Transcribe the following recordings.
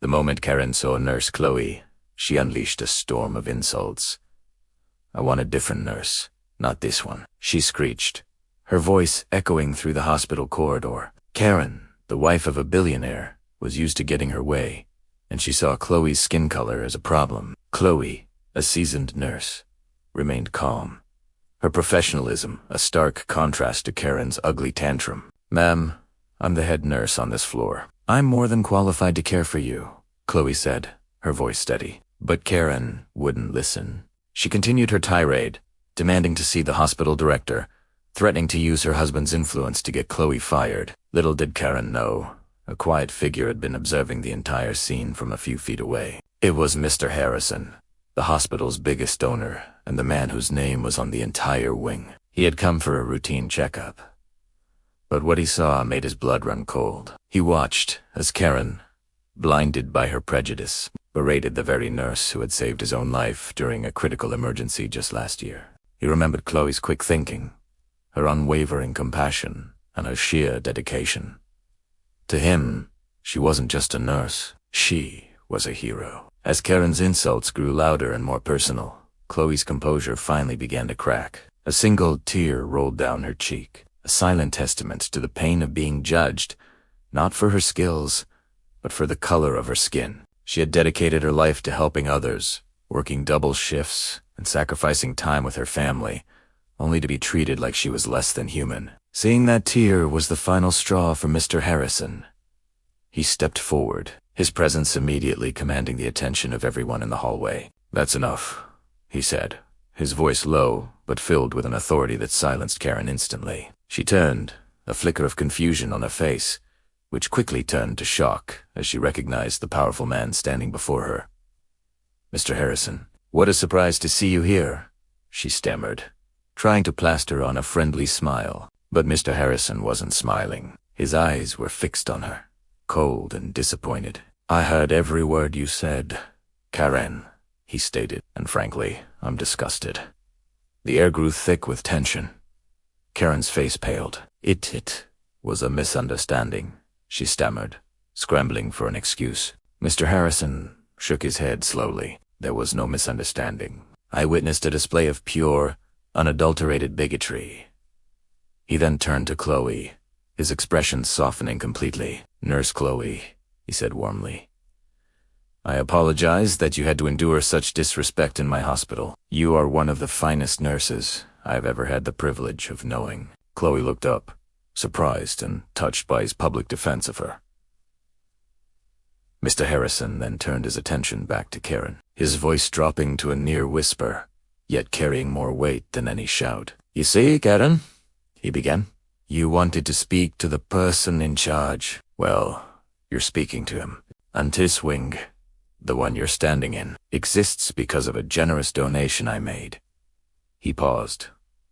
The moment Karen saw Nurse Chloe, she unleashed a storm of insults. "I want a different nurse, not this one," she screeched, her voice echoing through the hospital corridor. Karen, the wife of a billionaire, was used to getting her way, and she saw Chloe's skin color as a problem. Chloe, a seasoned nurse, remained calm, her professionalism a stark contrast to Karen's ugly tantrum. "Ma'am, I'm the head nurse on this floor. I'm more than qualified to care for you," Chloe said, her voice steady. But Karen wouldn't listen. She continued her tirade, demanding to see the hospital director, threatening to use her husband's influence to get Chloe fired. Little did Karen know, a quiet figure had been observing the entire scene from a few feet away. It was Mr. Harrison, the hospital's biggest donor and the man whose name was on the entire wing. He had come for a routine checkup. But what he saw made his blood run cold. He watched as Karen, blinded by her prejudice, berated the very nurse who had saved his own life during a critical emergency just last year. He remembered Chloe's quick thinking, her unwavering compassion, and her sheer dedication. To him, she wasn't just a nurse, she was a hero. As Karen's insults grew louder and more personal, Chloe's composure finally began to crack. A single tear rolled down her cheek, a silent testament to the pain of being judged, not for her skills, but for the color of her skin. She had dedicated her life to helping others, working double shifts and sacrificing time with her family, only to be treated like she was less than human. Seeing that tear was the final straw for Mr. Harrison. He stepped forward, his presence immediately commanding the attention of everyone in the hallway. "That's enough," he said, his voice low, but filled with an authority that silenced Karen instantly. She turned, a flicker of confusion on her face, which quickly turned to shock as she recognized the powerful man standing before her. "Mr. Harrison, what a surprise to see you here," she stammered, trying to plaster on a friendly smile. But Mr. Harrison wasn't smiling. His eyes were fixed on her, cold and disappointed. "I heard every word you said, Karen," he stated, "and frankly, I'm disgusted." The air grew thick with tension. Karen's face paled. It was a misunderstanding," she stammered, scrambling for an excuse. Mr. Harrison shook his head slowly. "There was no misunderstanding. I witnessed a display of pure, unadulterated bigotry." He then turned to Chloe, his expression softening completely. "Nurse Chloe," he said warmly, "I apologize that you had to endure such disrespect in my hospital. You are one of the finest nurses I've ever had the privilege of knowing." Chloe looked up, surprised and touched by his public defense of her. Mr. Harrison then turned his attention back to Karen, his voice dropping to a near whisper, yet carrying more weight than any shout. "You see, Karen," he began, "you wanted to speak to the person in charge. Well, you're speaking to him. And his wing, the one you're standing in, exists because of a generous donation I made." He paused,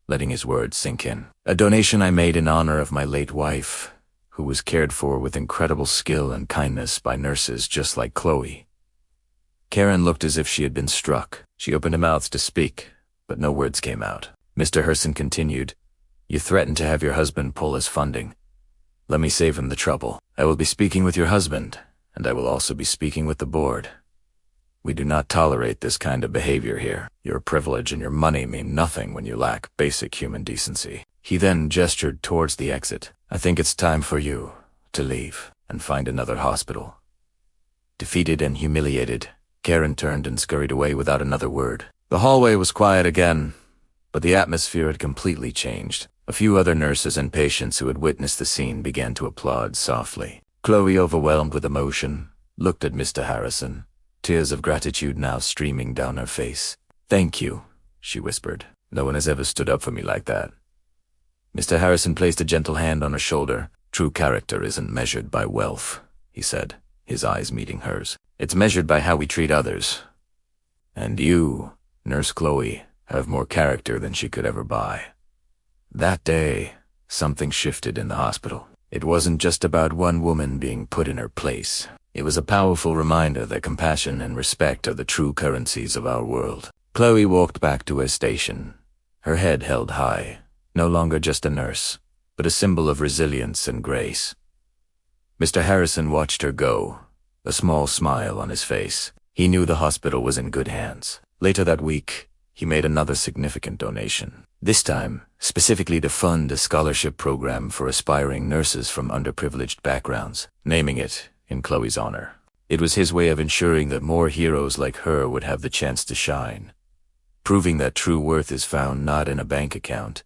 letting his words sink in. "A donation I made in honor of my late wife, who was cared for with incredible skill and kindness by nurses just like Chloe." Karen looked as if she had been struck. She opened her mouth to speak, but no words came out. Mr. Harrison continued, "You threatened to have your husband pull his funding. Let me save him the trouble. I will be speaking with your husband, and I will also be speaking with the board. We do not tolerate this kind of behavior here. Your privilege and your money mean nothing when you lack basic human decency." He then gestured towards the exit. "I think it's time for you to leave and find another hospital." Defeated and humiliated, Karen turned and scurried away without another word. The hallway was quiet again, but the atmosphere had completely changed. A few other nurses and patients who had witnessed the scene began to applaud softly. Chloe, overwhelmed with emotion, looked at Mr. Harrison, tears of gratitude now streaming down her face. "Thank you," she whispered. "No one has ever stood up for me like that." Mr. Harrison placed a gentle hand on her shoulder. "True character isn't measured by wealth," he said, his eyes meeting hers. "It's measured by how we treat others. And you, Nurse Chloe, have more character than she could ever buy." That day, something shifted in the hospital. It wasn't just about one woman being put in her place. It was a powerful reminder that compassion and respect are the true currencies of our world. Chloe walked back to her station, her head held high, no longer just a nurse, but a symbol of resilience and grace. Mr. Harrison watched her go, a small smile on his face. He knew the hospital was in good hands. Later that week, he made another significant donation. This time, specifically to fund a scholarship program for aspiring nurses from underprivileged backgrounds, naming it in Chloe's honor. It was his way of ensuring that more heroes like her would have the chance to shine, proving that true worth is found not in a bank account,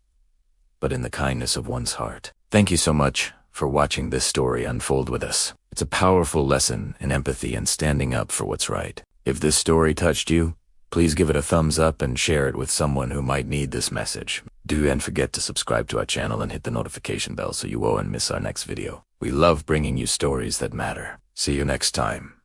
but in the kindness of one's heart. Thank you so much for watching this story unfold with us. It's a powerful lesson in empathy and standing up for what's right. If this story touched you, please give it a thumbs up and share it with someone who might need this message. Don't forget to subscribe to our channel and hit the notification bell so you won't miss our next video. We love bringing you stories that matter. See you next time.